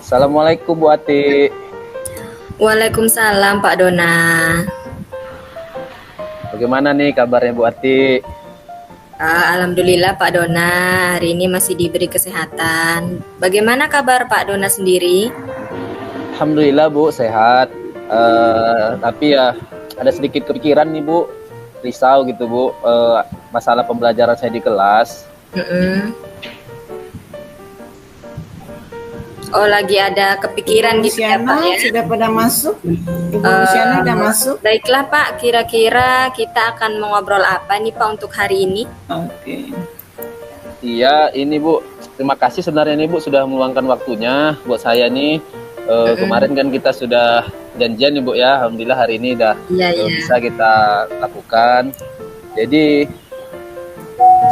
Assalamualaikum Bu Ati. Waalaikumsalam Pak Dona. Bagaimana nih kabarnya Bu Ati? Alhamdulillah Pak Dona, hari ini masih diberi kesehatan. Bagaimana kabar Pak Dona sendiri? Alhamdulillah Bu sehat. Tapi ya ada sedikit kepikiran nih Bu, risau gitu Bu, masalah pembelajaran saya di kelas. Mm-mm. Oh, lagi ada kepikiran gitu ya Pak ya? Sudah pada masuk? Ibu Luciana udah masuk? Baiklah Pak, kira-kira kita akan mengobrol apa nih Pak untuk hari ini? Oke. Iya, ini Bu, terima kasih sebenarnya nih Bu sudah meluangkan waktunya buat saya nih. Kemarin kan kita sudah janjian nih Bu ya, alhamdulillah hari ini udah bisa kita lakukan. Jadi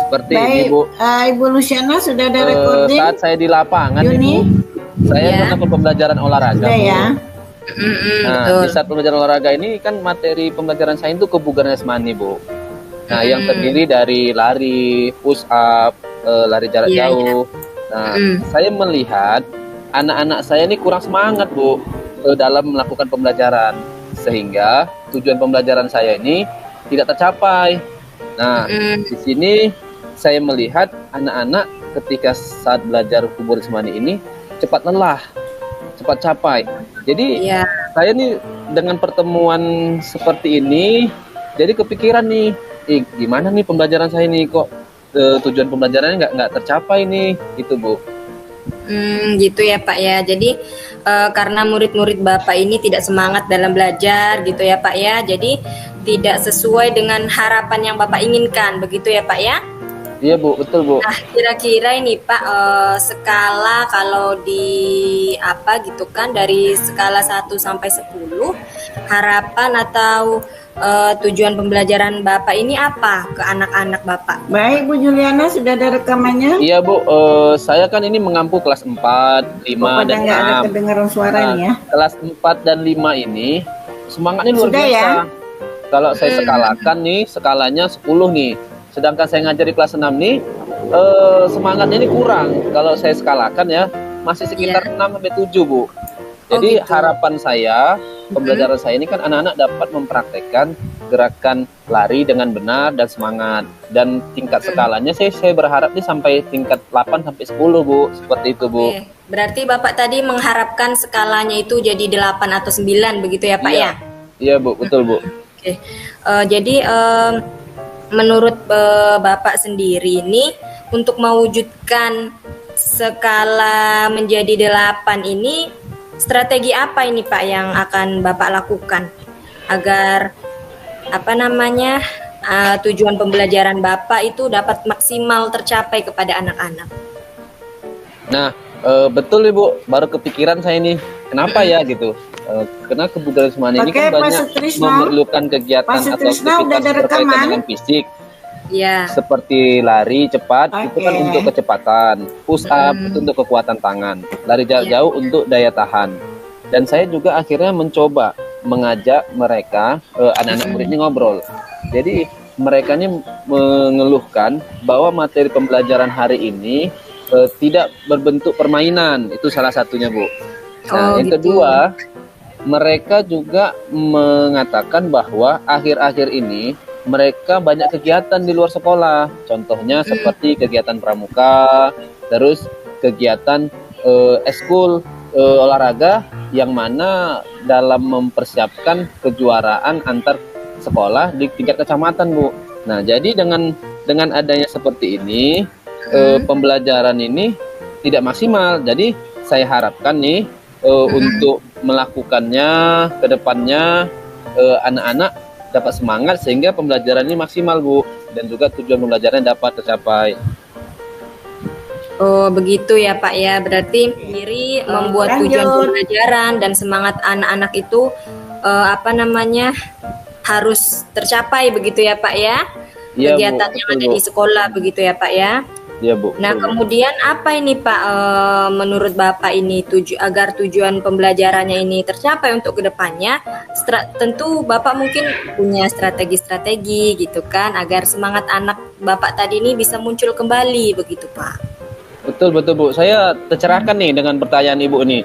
seperti ini Bu. Ibu Luciana sudah ada recording? Saat saya di lapangan nih Bu, saya melakukan pembelajaran olahraga. Sudah ya. Nah, di saat pembelajaran olahraga ini kan materi pembelajaran saya itu kebugaran jasmani Bu. Nah, yang terdiri dari lari, push up, lari jarak jauh. Nah, saya melihat anak-anak saya ini kurang semangat Bu dalam melakukan pembelajaran, sehingga tujuan pembelajaran saya ini tidak tercapai. Nah, di sini saya melihat anak-anak ketika saat belajar kebugaran jasmani ini cepat lelah, cepat capek. Jadi saya nih dengan pertemuan seperti ini, jadi kepikiran nih, gimana nih pembelajaran saya nih kok tujuan pembelajarannya nggak tercapai nih, itu Bu. Gitu ya Pak ya. Jadi karena murid-murid Bapak ini tidak semangat dalam belajar gitu ya Pak ya. Jadi tidak sesuai dengan harapan yang Bapak inginkan, begitu ya Pak ya? Iya Bu, betul Bu. Nah, kira-kira ini Pak, skala kalau di apa gitu kan, dari skala 1 sampai 10, harapan atau tujuan pembelajaran Bapak ini apa ke anak-anak Bapak? Baik Bu Juliana, sudah ada rekamannya? Iya Bu, saya kan ini mengampu kelas 4, 5, dan 6. Nggak ada kedengaran suara nih ya? Kelas 4 dan 5 ini semangatnya luar Sudah biasa. Ya? Kalau saya skalakan nih, skalanya 10 nih. Sedangkan saya ngajar di kelas 6 nih, semangatnya ini kurang. Kalau saya skalakan ya, masih sekitar 6 sampai 7 Bu. Jadi harapan saya, pembelajaran saya ini kan anak-anak dapat mempraktekkan gerakan lari dengan benar dan semangat. Dan tingkat skalanya saya berharap nih sampai tingkat 8 sampai 10 Bu. Seperti itu Bu. Berarti Bapak tadi mengharapkan skalanya itu jadi 8 atau 9 begitu ya Pak ya? Iya Bu, betul Bu. Jadi menurut Bapak sendiri ini untuk mewujudkan skala menjadi 8 ini, strategi apa ini Pak yang akan Bapak lakukan agar tujuan pembelajaran Bapak itu dapat maksimal tercapai kepada anak-anak? Nah, betul Ibu, baru kepikiran saya ini, kenapa ya gitu. Karena kebugaran jasmani ini kan banyak memerlukan kegiatan atau aktivitas berkaitan dengan fisik. Seperti lari cepat, itu kan untuk kecepatan. Push up itu untuk kekuatan tangan. Lari jarak jauh untuk daya tahan. Dan saya juga akhirnya mencoba mengajak mereka, anak-anak murid ini ngobrol. Jadi mereka ini mengeluhkan bahwa materi pembelajaran hari ini tidak berbentuk permainan. Itu salah satunya Bu. Nah, yang kedua, mereka juga mengatakan bahwa akhir-akhir ini mereka banyak kegiatan di luar sekolah. Contohnya seperti kegiatan pramuka, terus kegiatan eskul olahraga yang mana dalam mempersiapkan kejuaraan antar sekolah di tingkat kecamatan Bu. Nah, jadi dengan adanya seperti ini, pembelajaran ini tidak maksimal. Jadi saya harapkan nih untuk melakukannya ke depannya, anak-anak dapat semangat sehingga pembelajaran ini maksimal Bu, dan juga tujuan pembelajaran dapat tercapai. Oh begitu ya Pak ya, berarti sendiri membuat tujuan pembelajaran dan semangat anak-anak itu harus tercapai begitu ya Pak ya? Kegiatannya ada di sekolah begitu ya Pak ya? Iya Bu. Nah kemudian apa ini Pak, menurut Bapak ini agar tujuan pembelajarannya ini tercapai untuk kedepannya, tentu Bapak mungkin punya strategi-strategi gitu kan, agar semangat anak Bapak tadi ini bisa muncul kembali begitu Pak. Betul betul Bu. Saya tercerahkan nih dengan pertanyaan Ibu nih.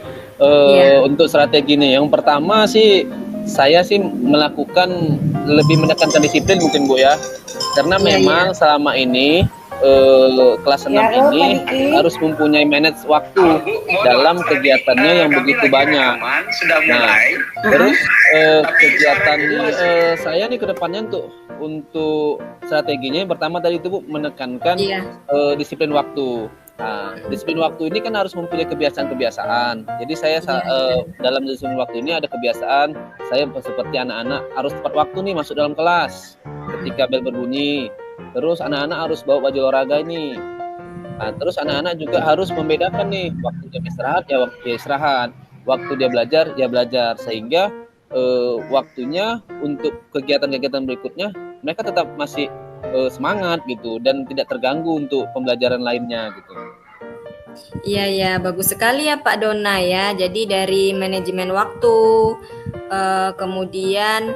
Untuk strategi nih. Yang pertama sih saya sih melakukan lebih menekankan disiplin mungkin Bu ya. Karena memang selama ini kelas 6 ini harus mempunyai manage waktu dalam kegiatannya yang begitu banyak. Nah, terus kegiatan saya nih ke depannya untuk strateginya yang pertama tadi itu Bu menekankan disiplin waktu. Nah, disiplin waktu ini kan harus mempunyai kebiasaan-kebiasaan. Jadi saya dalam disiplin waktu ini ada kebiasaan saya seperti anak-anak harus tepat waktu nih masuk dalam kelas ketika bel berbunyi. Terus anak-anak harus bawa baju olahraga ini. Nah, terus anak-anak juga harus membedakan nih waktu dia istirahat ya waktu dia istirahat, waktu dia belajar ya belajar, sehingga waktunya untuk kegiatan-kegiatan berikutnya mereka tetap masih semangat gitu dan tidak terganggu untuk pembelajaran lainnya gitu. Iya, bagus sekali ya Pak Dona ya. Jadi dari manajemen waktu, kemudian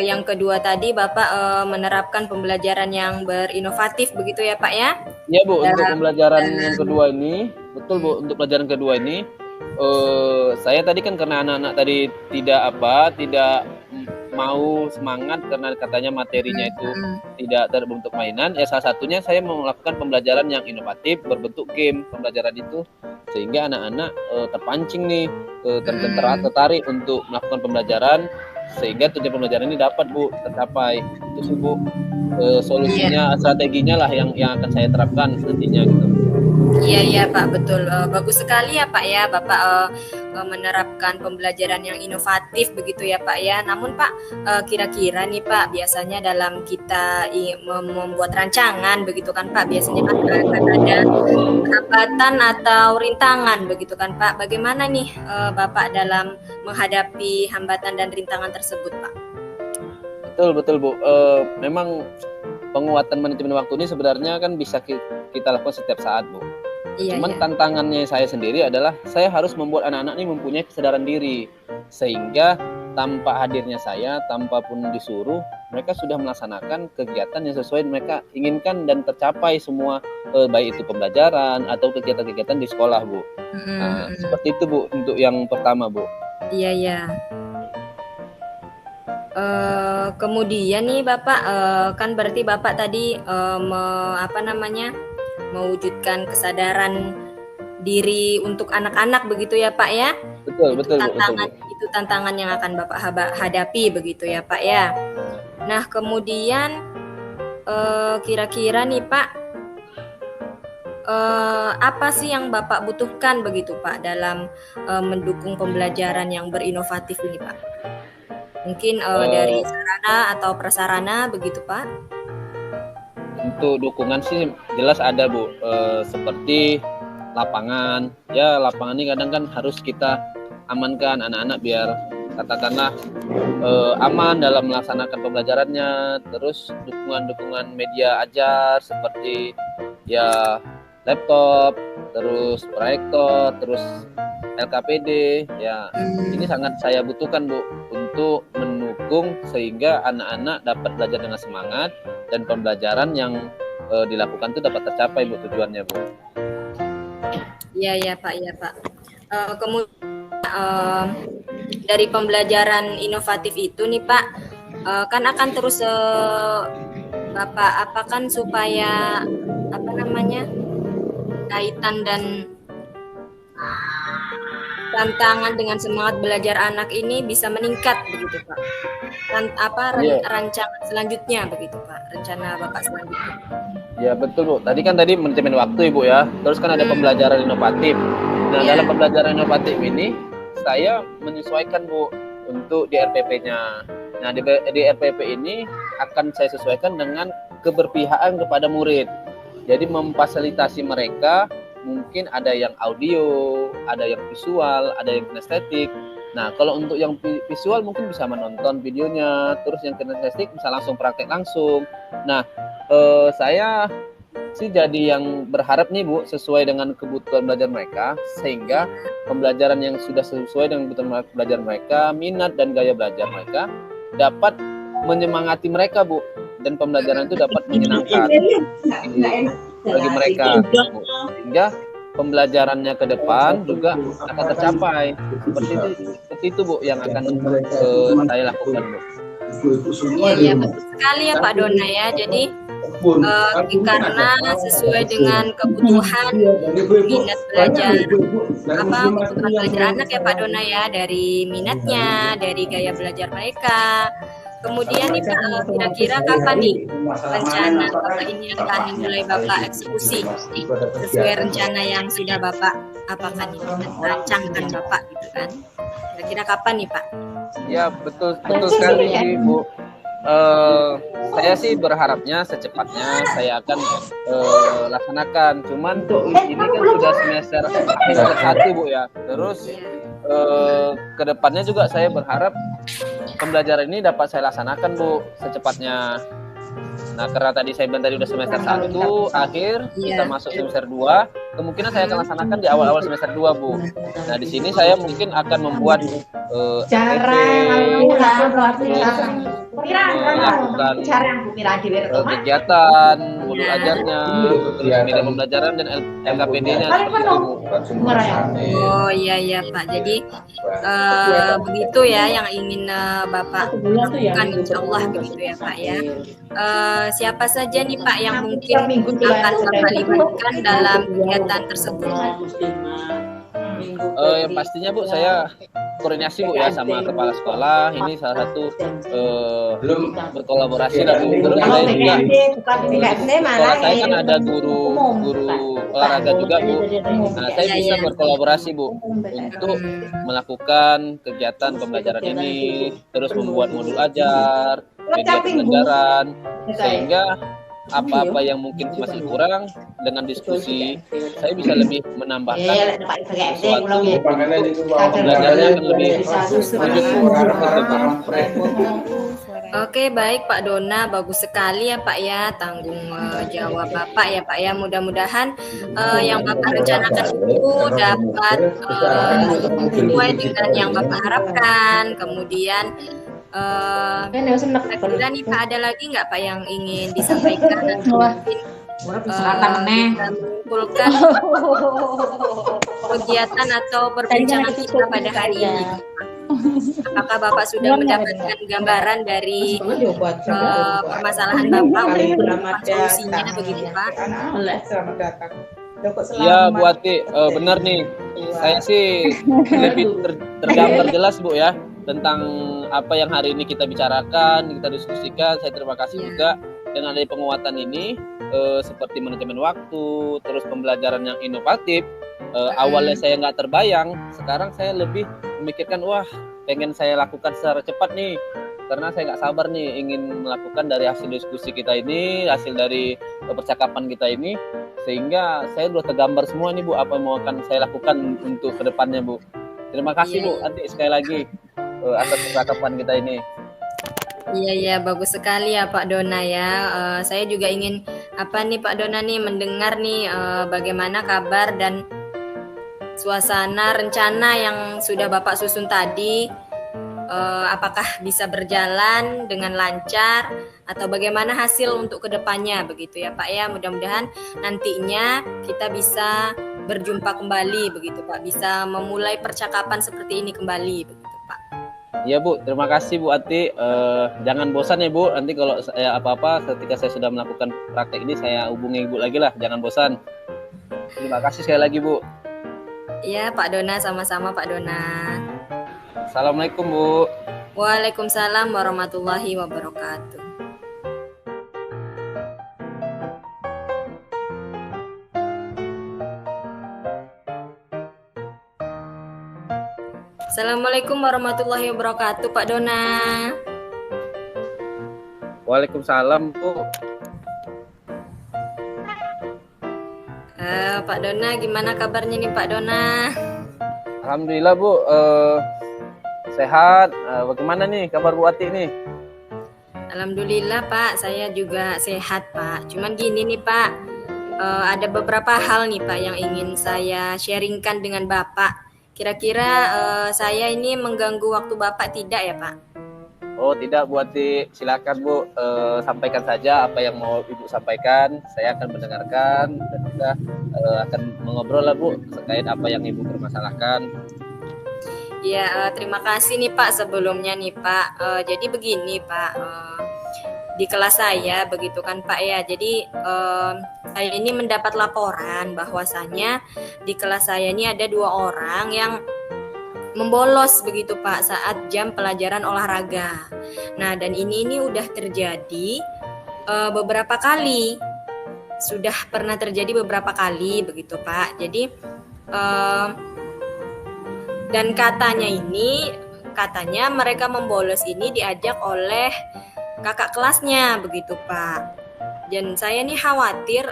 yang kedua tadi Bapak menerapkan pembelajaran yang berinovatif begitu ya Pak ya? Iya Bu, untuk pembelajaran yang kedua ini, betul Bu, untuk pelajaran kedua ini saya tadi kan karena anak-anak tadi tidak mau semangat karena katanya materinya itu tidak berbentuk mainan, ya salah satunya saya melakukan pembelajaran yang inovatif berbentuk game pembelajaran itu, sehingga anak-anak terpancing nih tertarik untuk melakukan pembelajaran, sehingga tujuan pembelajaran ini dapat Bu tercapai. Itu sih Bu solusinya, strateginya lah yang akan saya terapkan nantinya gitu. Iya Pak, betul. Bagus sekali ya Pak ya, Bapak menerapkan pembelajaran yang inovatif begitu ya Pak ya. Namun Pak, kira-kira nih Pak, biasanya dalam kita membuat rancangan begitu kan Pak, biasanya kan ada hambatan atau rintangan begitu kan Pak. Bagaimana nih Bapak dalam menghadapi hambatan dan rintangan tersebut Pak? Betul Bu. Memang penguatan manajemen waktu ini sebenarnya kan bisa kita lakukan setiap saat Bu. Cuman tantangannya saya sendiri adalah saya harus membuat anak-anak ini mempunyai kesadaran diri, sehingga tanpa hadirnya saya, tanpa pun disuruh, mereka sudah melaksanakan kegiatan yang sesuai mereka inginkan dan tercapai semua, baik itu pembelajaran atau kegiatan-kegiatan di sekolah Bu. Nah, seperti itu Bu untuk yang pertama Bu. Iya. Kemudian nih Bapak, kan berarti Bapak tadi mewujudkan kesadaran diri untuk anak-anak begitu ya Pak ya? Betul. Itu tantangan yang akan Bapak hadapi begitu ya Pak ya? Nah kemudian kira-kira nih Pak, apa sih yang Bapak butuhkan begitu Pak dalam mendukung pembelajaran yang berinovatif ini Pak? Mungkin dari sarana atau prasarana begitu Pak? Untuk dukungan sih jelas ada Bu, seperti lapangan. Ya lapangan ini kadang kan harus kita amankan anak-anak biar katakanlah aman dalam melaksanakan pembelajarannya. Terus dukungan media ajar seperti ya laptop, terus proyektor, terus LKPD. Ya ini sangat saya butuhkan Bu untuk mendukung sehingga anak-anak dapat belajar dengan semangat dan pembelajaran yang dilakukan itu dapat tercapai Bu tujuannya Bu. Iya Pak. Kemudian dari pembelajaran inovatif itu nih Pak, kan akan terus Bapak apakan supaya kaitan dan tantangan dengan semangat belajar anak ini bisa meningkat begitu Pak. Rancangan selanjutnya begitu Pak, rencana Bapak selanjutnya. Ya betul Bu, tadi manajemen waktu Ibu ya, terus kan ada pembelajaran inovatif. Nah dalam pembelajaran inovatif ini saya menyesuaikan Bu untuk di RPP-nya. Nah di RPP ini akan saya sesuaikan dengan keberpihakan kepada murid. Jadi memfasilitasi mereka, mungkin ada yang audio, ada yang visual, ada yang kinestetik. Nah, kalau untuk yang visual mungkin bisa menonton videonya, terus yang kinestetik bisa langsung praktek langsung. Nah, saya sih jadi yang berharap nih Bu, sesuai dengan kebutuhan belajar mereka, sehingga pembelajaran yang sudah sesuai dengan kebutuhan belajar mereka, minat dan gaya belajar mereka dapat menyemangati mereka Bu, dan pembelajaran itu dapat menyenangkan. bagi mereka, Bu. Sehingga pembelajarannya ke depan juga akan tercapai. Seperti itu Bu yang akan saya lakukan, Bu. Iya, betul sekali ya Pak Dona ya. Jadi karena sesuai dengan kebutuhan minat belajar kebutuhan belajar anak ya Pak Dona ya, dari minatnya, dari gaya belajar mereka. Kemudian nih Pak, kira-kira kapan nih rencana Bapak ini akan mulai Bapak eksekusi sesuai rencana yang sudah Bapak apakan ini, rancangkan Bapak gitu kan? Kira-kira kapan nih Pak? Ya betul sekali Bu. Saya sih berharapnya secepatnya saya akan laksanakan. Cuman ini kan sudah semester 1 Bu ya. Terus kedepannya juga saya berharap pembelajaran ini dapat saya laksanakan Bu secepatnya. Nah karena tadi saya bilang tadi udah semester 1 akhir, kita masuk semester 2, kemungkinan saya akan laksanakan di awal-awal semester 2 Bu. Nah di sini saya mungkin akan membuat melakukan kegiatan, modul ajarnya, media pembelajaran dan LKPD-nya seperti itu Bu. Oh iya Pak. Jadi begitu ya yang ingin Bapak lakukan, insya Allah begitu ya Pak ya. Siapa saja nih Pak yang mungkin akan Bapak libatkan dalam kegiatan tersebut? Yang pastinya Bu, saya koordinasi Bu ya sama kepala sekolah. Ini salah satu berkolaborasi lah Bu. Terus saya juga sekolah saya kan ada guru olahraga juga Bu. Nah saya bisa berkolaborasi Bu untuk melakukan kegiatan pembelajaran ini, terus membuat modul ajar, media pembelajaran, sehingga apa-apa yang mungkin masih kurang dengan diskusi saya bisa lebih menambahkan sesuatu pembelajarannya akan lebih Oke, baik Pak Dona, bagus sekali ya Pak ya, tanggung jawab Bapak ya Pak ya. Mudah-mudahan yang Bapak rencanakan itu dapat sesuai dengan yang Bapak harapkan. Kemudian kira-kira nih Pak, ada lagi nggak Pak yang ingin disampaikan atau mungkin mengumpulkan kegiatan atau perbincangan kita pada hari ini? Apakah Bapak sudah mendapatkan gambaran dari permasalahan Bapak untuk solusinya begitu Pak? Iya Bu Ati, benar nih. Saya sih lebih tergambar jelas Bu ya tentang apa yang hari ini kita bicarakan, kita diskusikan. Saya terima kasih juga dengan adanya penguatan ini, seperti manajemen waktu, terus pembelajaran yang inovatif. Awalnya saya nggak terbayang, sekarang saya lebih memikirkan, wah pengen saya lakukan secara cepat nih, karena saya nggak sabar nih ingin melakukan dari hasil diskusi kita ini, hasil dari percakapan kita ini, sehingga saya udah tergambar semua nih Bu apa yang mau akan saya lakukan untuk kedepannya Bu. Terima kasih Bu Ati sekali lagi atas percakapan kita ini. Iya bagus sekali ya Pak Dona ya. Saya juga ingin Pak Dona nih mendengar nih bagaimana kabar dan suasana rencana yang sudah Bapak susun tadi. Apakah bisa berjalan dengan lancar atau bagaimana hasil untuk kedepannya begitu ya Pak ya. Mudah-mudahan nantinya kita bisa berjumpa kembali begitu Pak, bisa memulai percakapan seperti ini kembali begitu Pak. Iya Bu, terima kasih Bu Ati. Jangan bosan ya Bu, nanti kalau saya apa-apa ketika saya sudah melakukan praktek ini saya hubungi Ibu lagi lah, jangan bosan. Terima kasih sekali lagi Bu. Iya Pak Dona, sama-sama Pak Dona. Assalamualaikum Bu. Waalaikumsalam warahmatullahi wabarakatuh. Assalamualaikum warahmatullahi wabarakatuh Pak Dona. Waalaikumsalam Bu. Pak Dona, gimana kabarnya nih Pak Dona? Alhamdulillah Bu, sehat. Bagaimana nih kabar Bu Ati nih? Alhamdulillah Pak, saya juga sehat Pak. Cuman gini nih Pak, ada beberapa hal nih Pak yang ingin saya sharingkan dengan Bapak. Kira-kira saya ini mengganggu waktu Bapak tidak ya Pak? Oh tidak Bu Ati, silakan Bu, sampaikan saja apa yang mau Ibu sampaikan. Saya akan mendengarkan dan kita akan mengobrol lah Bu terkait apa yang Ibu permasalahkan. Ya, terima kasih nih Pak sebelumnya nih Pak. Jadi begini Pak, di kelas saya begitu kan Pak ya. Jadi saya ini mendapat laporan bahwasannya di kelas saya ini ada 2 orang yang membolos begitu Pak saat jam pelajaran olahraga. Nah, dan ini udah terjadi beberapa kali. Sudah pernah terjadi beberapa kali begitu Pak. Jadi dan katanya mereka membolos ini diajak oleh kakak kelasnya begitu Pak. Dan saya nih khawatir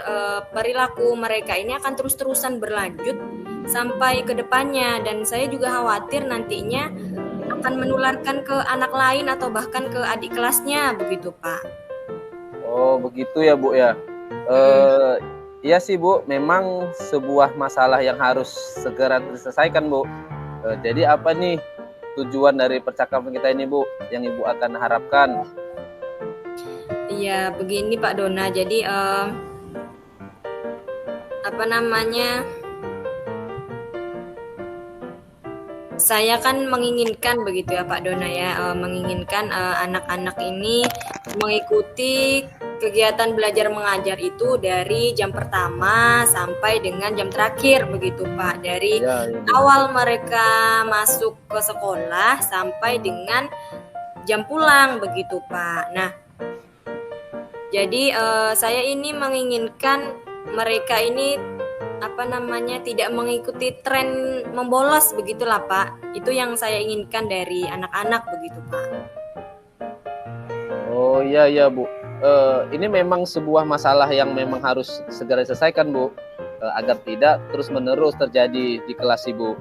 perilaku mereka ini akan terus-terusan berlanjut sampai ke depannya, dan saya juga khawatir nantinya akan menularkan ke anak lain atau bahkan ke adik kelasnya begitu Pak. Oh begitu ya Bu ya. Iya sih Bu, memang sebuah masalah yang harus segera diselesaikan Bu. Jadi apa nih tujuan dari percakapan kita ini Bu, yang Ibu akan harapkan? Iya begini Pak Dona, jadi saya kan menginginkan begitu ya Pak Dona ya, menginginkan anak-anak ini mengikuti kegiatan belajar mengajar itu dari jam pertama sampai dengan jam terakhir begitu Pak. Dari awal mereka masuk ke sekolah sampai dengan jam pulang begitu Pak. Nah, jadi saya ini menginginkan mereka ini tidak mengikuti tren membolos begitulah Pak. Itu yang saya inginkan dari anak-anak begitu Pak. Oh iya Bu. Ini memang sebuah masalah yang memang harus segera diselesaikan Bu, agar tidak terus-menerus terjadi di kelas Ibu.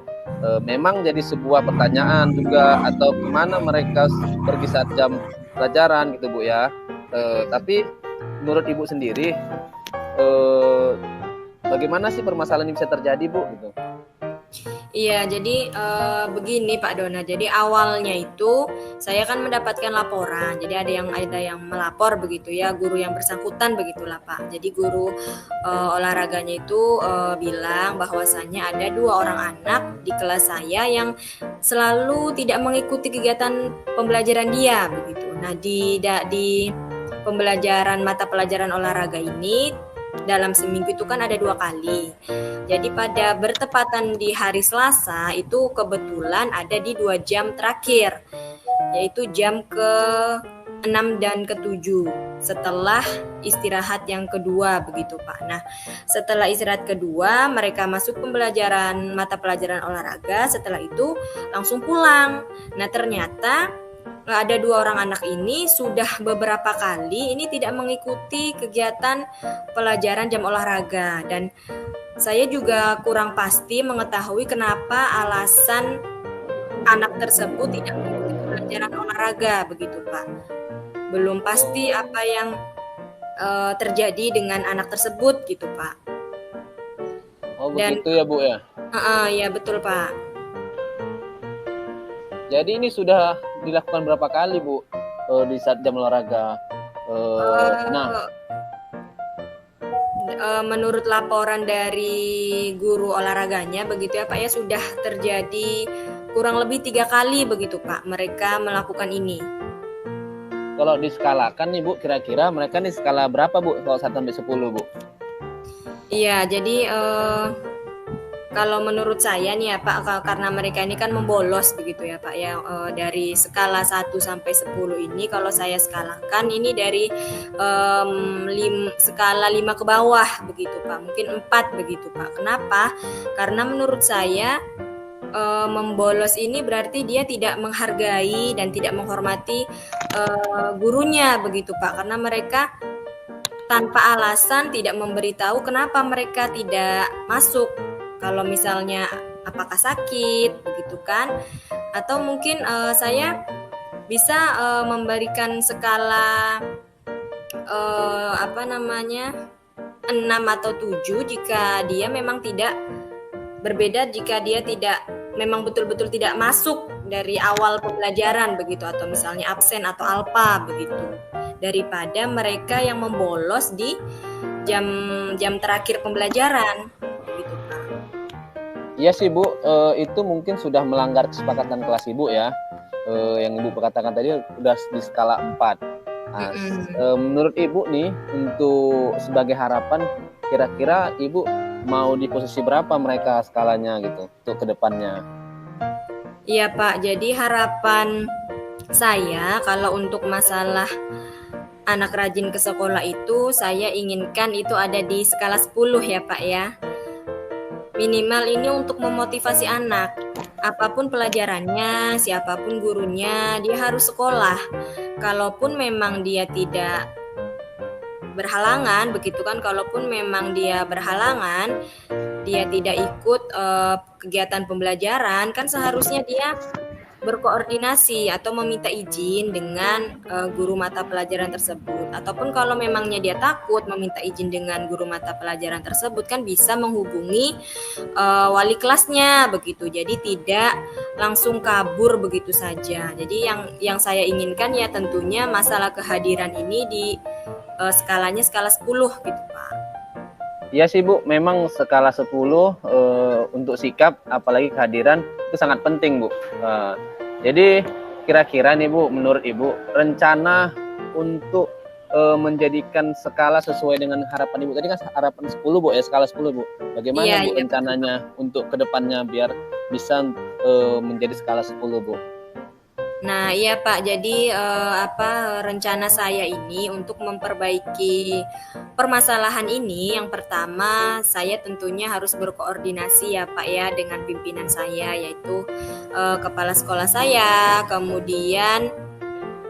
Memang jadi sebuah pertanyaan juga, atau kemana mereka pergi saat jam pelajaran gitu Bu ya. Tapi menurut Ibu sendiri, bagaimana sih permasalahan ini bisa terjadi Bu? Gitu. Iya, jadi begini Pak Dona. Jadi awalnya itu saya kan mendapatkan laporan. Jadi ada yang melapor begitu ya, guru yang bersangkutan begitulah Pak. Jadi guru olahraganya itu bilang bahwasannya ada 2 orang anak di kelas saya yang selalu tidak mengikuti kegiatan pembelajaran dia begitu. Nah, di pembelajaran mata pelajaran olahraga ini dalam seminggu itu kan ada 2 kali. Jadi pada bertepatan di hari Selasa itu kebetulan ada di 2 jam terakhir, yaitu jam ke-6 dan ke-7 setelah istirahat yang kedua begitu Pak. Nah, setelah istirahat kedua mereka masuk pembelajaran mata pelajaran olahraga, setelah itu langsung pulang. Nah, ternyata ada 2 orang anak ini sudah beberapa kali ini tidak mengikuti kegiatan pelajaran jam olahraga, dan saya juga kurang pasti mengetahui kenapa alasan anak tersebut tidak mengikuti pelajaran olahraga begitu Pak. Belum pasti apa yang terjadi dengan anak tersebut gitu Pak. Oh begitu ya Bu ya? Ya betul Pak. Jadi ini sudah dilakukan berapa kali Bu di saat jam olahraga? Menurut laporan dari guru olahraganya begitu ya Pak ya, sudah terjadi kurang lebih 3 kali begitu Pak mereka melakukan ini. Kalau diskalakan nih Bu, kira-kira mereka nih skala berapa Bu kalau 1 sampai 10 Bu? Iya, jadi kalau menurut saya nih ya Pak, karena mereka ini kan membolos begitu ya Pak ya, dari skala 1 sampai 10 ini kalau saya skalakan ini dari skala 5 ke bawah begitu Pak, mungkin 4 begitu Pak. Kenapa? Karena menurut saya membolos ini berarti dia tidak menghargai dan tidak menghormati gurunya begitu Pak, karena mereka tanpa alasan tidak memberitahu kenapa mereka tidak masuk. Kalau misalnya apakah sakit begitu kan, atau mungkin saya bisa memberikan skala 6 atau 7 jika dia memang tidak berbeda, jika dia tidak memang betul-betul tidak masuk dari awal pembelajaran begitu, atau misalnya absen atau alpa begitu, daripada mereka yang membolos di jam terakhir pembelajaran gitu Pak. Iya sih Bu, itu mungkin sudah melanggar kesepakatan kelas Ibu ya. Yang Ibu katakan tadi udah di skala 4. Nah, menurut Ibu nih, untuk sebagai harapan, kira-kira Ibu mau di posisi berapa mereka skalanya gitu untuk kedepannya? Iya Pak, jadi harapan saya kalau untuk masalah anak rajin ke sekolah itu, saya inginkan itu ada di skala 10 ya Pak ya. Minimal ini untuk memotivasi anak. Apapun pelajarannya, siapapun gurunya, dia harus sekolah. Kalaupun memang dia tidak berhalangan, begitu kan, kalaupun memang dia berhalangan, dia tidak ikut kegiatan pembelajaran, kan seharusnya dia berkoordinasi atau meminta izin dengan guru mata pelajaran tersebut. Ataupun kalau memangnya dia takut meminta izin dengan guru mata pelajaran tersebut, kan bisa menghubungi wali kelasnya begitu. Jadi tidak langsung kabur begitu saja. Jadi yang saya inginkan ya tentunya masalah kehadiran ini di skalanya skala 10 gitu Pak. Iya sih Bu, memang skala 10 untuk sikap apalagi kehadiran itu sangat penting Bu. Jadi kira-kira nih Bu, menurut Ibu rencana untuk menjadikan skala sesuai dengan harapan Ibu tadi kan harapan 10 Bu ya, skala 10 Bu. Bagaimana Bu rencananya untuk kedepannya biar bisa menjadi skala 10 Bu? Nah, iya Pak. Jadi rencana saya ini untuk memperbaiki permasalahan ini, yang pertama saya tentunya harus berkoordinasi ya Pak ya dengan pimpinan saya, yaitu kepala sekolah saya, kemudian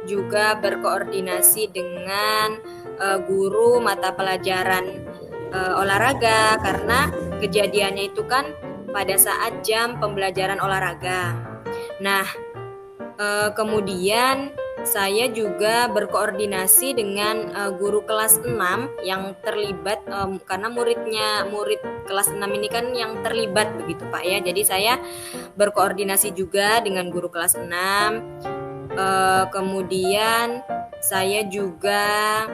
juga berkoordinasi dengan guru mata pelajaran olahraga, karena kejadiannya itu kan pada saat jam pembelajaran olahraga. Nah, kemudian saya juga berkoordinasi dengan guru kelas 6 yang terlibat, karena murid kelas 6 ini kan yang terlibat begitu Pak ya. Jadi saya berkoordinasi juga dengan guru kelas 6. Kemudian saya juga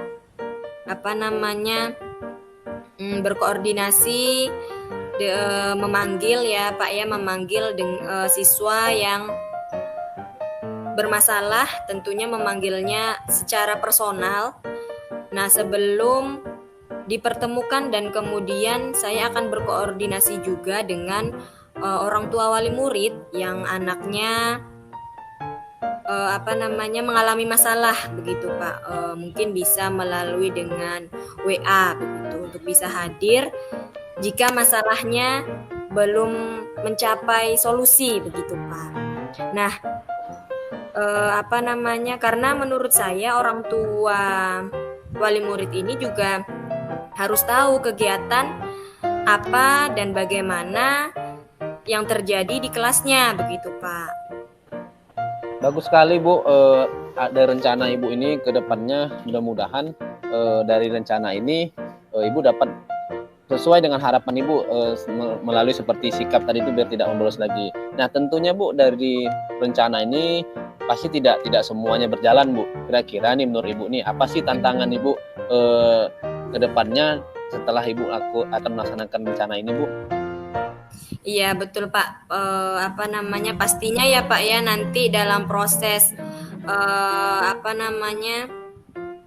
berkoordinasi memanggil ya Pak ya, memanggil siswa yang bermasalah, tentunya memanggilnya secara personal. Nah, sebelum dipertemukan dan kemudian saya akan berkoordinasi juga dengan orang tua wali murid yang anaknya mengalami masalah begitu Pak. Mungkin bisa melalui dengan WA begitu untuk bisa hadir jika masalahnya belum mencapai solusi begitu Pak. Nah, karena menurut saya orang tua wali murid ini juga harus tahu kegiatan apa dan bagaimana yang terjadi di kelasnya begitu Pak. Bagus sekali Bu, ada rencana Ibu ini ke depannya, mudah-mudahan dari rencana ini Ibu dapat sesuai dengan harapan Ibu melalui seperti sikap tadi itu biar tidak membolos lagi. Nah, tentunya Bu, dari rencana ini pasti tidak semuanya berjalan Bu. Kira-kira nih menurut Ibu nih apa sih tantangan Ibu ke depannya setelah Ibu akan melaksanakan rencana ini Bu? Iya betul Pak. Pastinya ya Pak ya, nanti dalam proses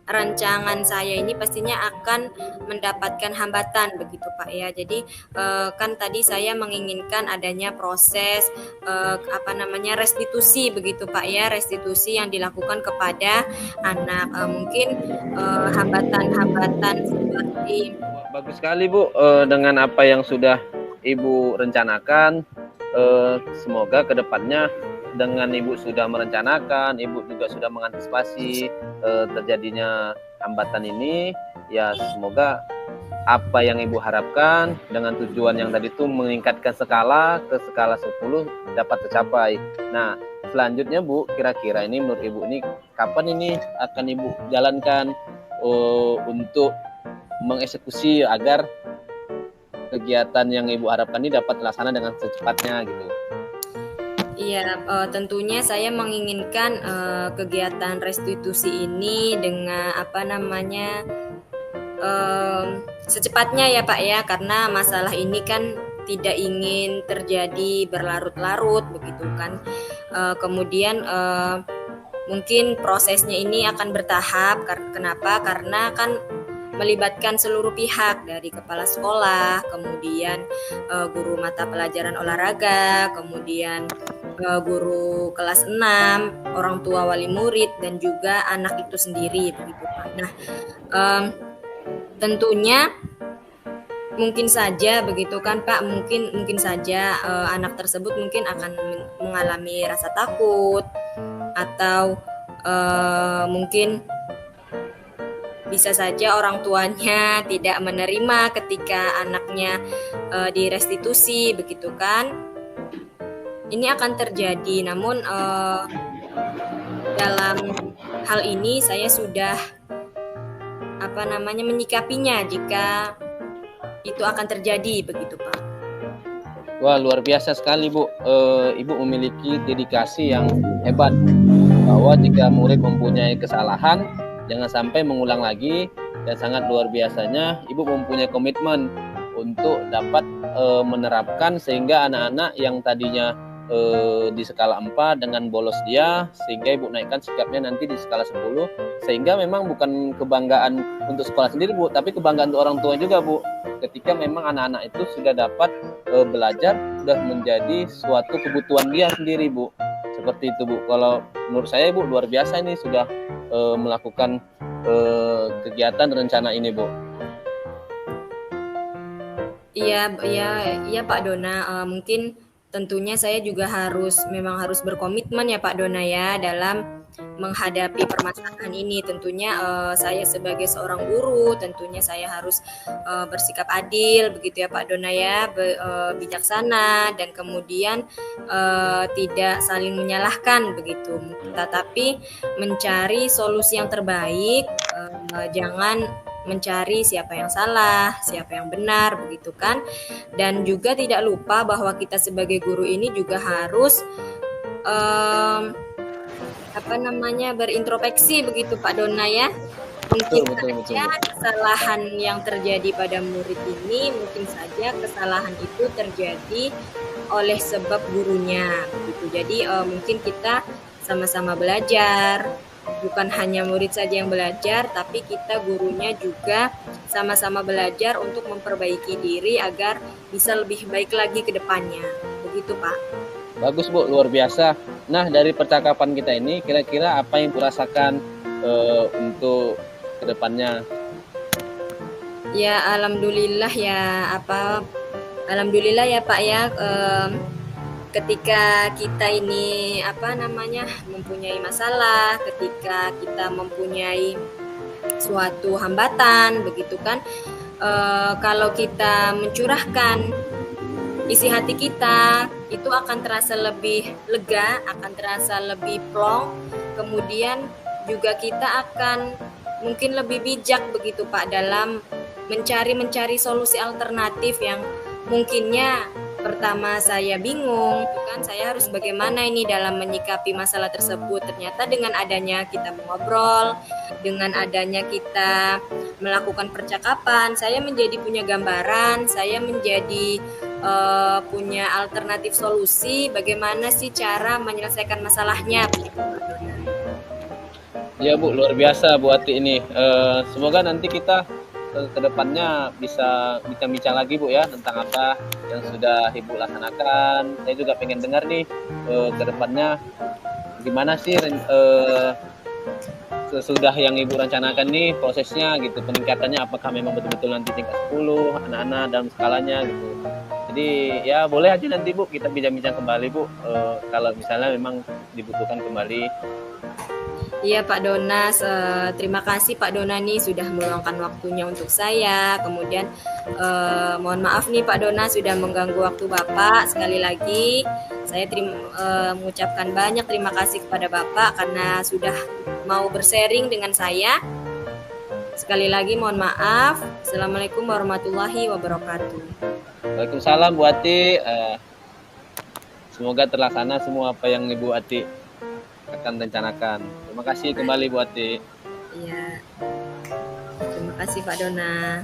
rancangan saya ini pastinya akan mendapatkan hambatan begitu Pak ya. Jadi kan tadi saya menginginkan adanya proses restitusi begitu Pak ya, restitusi yang dilakukan kepada anak. Mungkin hambatan-hambatan seperti. Bagus sekali Bu, dengan apa yang sudah Ibu rencanakan, semoga kedepannya dengan Ibu sudah merencanakan, Ibu juga sudah mengantisipasi terjadinya hambatan ini, ya semoga apa yang Ibu harapkan dengan tujuan yang tadi itu meningkatkan skala ke skala 10 dapat tercapai. Nah, selanjutnya Bu, kira-kira ini menurut Ibu ini kapan ini akan Ibu jalankan untuk mengeksekusi agar kegiatan yang Ibu harapkan ini dapat terlaksana dengan secepatnya gitu? Iya, tentunya saya menginginkan kegiatan restitusi ini dengan secepatnya ya Pak ya, karena masalah ini kan tidak ingin terjadi berlarut-larut begitu kan. Kemudian mungkin prosesnya ini akan bertahap. Kenapa? Karena kan melibatkan seluruh pihak dari kepala sekolah, kemudian guru mata pelajaran olahraga, kemudian guru kelas 6, orang tua wali murid, dan juga anak itu sendiri begitu Pak. Nah, tentunya mungkin saja begitu kan Pak, mungkin saja anak tersebut mungkin akan mengalami rasa takut atau mungkin bisa saja orang tuanya tidak menerima ketika anaknya direstitusi begitu kan. Ini akan terjadi, namun dalam hal ini saya sudah menyikapinya jika itu akan terjadi begitu Pak. Wah, luar biasa sekali Bu. Ibu memiliki dedikasi yang hebat, bahwa jika murid mempunyai kesalahan jangan sampai mengulang lagi, dan sangat luar biasanya Ibu mempunyai komitmen untuk dapat menerapkan sehingga anak-anak yang tadinya di skala 4 dengan bolos dia, sehingga Ibu naikkan sikapnya nanti di skala 10, sehingga memang bukan kebanggaan untuk sekolah sendiri Bu, tapi kebanggaan untuk orang tua juga Bu, ketika memang anak-anak itu sudah dapat belajar, sudah menjadi suatu kebutuhan dia sendiri Bu, seperti itu Bu. Kalau menurut saya Bu, luar biasa ini sudah melakukan kegiatan rencana ini Bu. Iya Pak Dona, mungkin tentunya saya juga memang harus berkomitmen ya Pak Dona ya dalam menghadapi permasalahan ini. Tentunya saya sebagai seorang guru, tentunya saya harus bersikap adil begitu ya Pak Dona ya, bijaksana, dan kemudian tidak saling menyalahkan begitu, tetapi mencari solusi yang terbaik, jangan mencari siapa yang salah, siapa yang benar begitu kan. Dan juga tidak lupa bahwa kita sebagai guru ini juga harus berintrospeksi begitu Pak Dona ya. Mungkin saja kesalahan yang terjadi pada murid ini, mungkin saja kesalahan itu terjadi oleh sebab gurunya begitu. Jadi mungkin kita sama-sama belajar. Bukan hanya murid saja yang belajar, tapi kita gurunya juga sama-sama belajar untuk memperbaiki diri agar bisa lebih baik lagi ke depannya. Begitu Pak. Bagus Bu, luar biasa. Nah, dari percakapan kita ini, kira-kira apa yang kurasakan untuk ke depannya? Ya, alhamdulillah ya Pak ya. Ketika kita ini mempunyai masalah, ketika kita mempunyai suatu hambatan begitu kan, kalau kita mencurahkan isi hati kita, itu akan terasa lebih lega, akan terasa lebih plong. Kemudian juga kita akan mungkin lebih bijak begitu Pak dalam mencari solusi alternatif yang mungkinnya pertama saya bingung, kan saya harus bagaimana ini dalam menyikapi masalah tersebut. Ternyata dengan adanya kita mengobrol, dengan adanya kita melakukan percakapan, saya menjadi punya gambaran, saya menjadi punya alternatif solusi bagaimana sih cara menyelesaikan masalahnya. Ya Bu, luar biasa Bu Ati ini. Semoga nanti kita ke depannya bisa bincang-bincang lagi Bu ya, tentang apa yang sudah Ibu laksanakan. Saya juga pengen dengar nih ke depannya gimana sih sesudah yang Ibu rencanakan nih prosesnya gitu, peningkatannya apakah memang betul-betul nanti tingkat 10 anak-anak dalam skalanya gitu. Jadi ya boleh aja nanti Bu kita bincang-bincang kembali Bu, kalau misalnya memang dibutuhkan kembali. Iya Pak Dona, terima kasih Pak Dona nih sudah meluangkan waktunya untuk saya. Kemudian mohon maaf nih Pak Dona sudah mengganggu waktu Bapak. Sekali lagi saya mengucapkan banyak terima kasih kepada Bapak karena sudah mau bersharing dengan saya. Sekali lagi mohon maaf. Assalamualaikum warahmatullahi wabarakatuh. Waalaikumsalam Bu Ati. Semoga terlaksana semua apa yang Ibu Ati akan rencanakan. Terima kasih kembali Bu Ati. Iya. Terima kasih Pak Dona.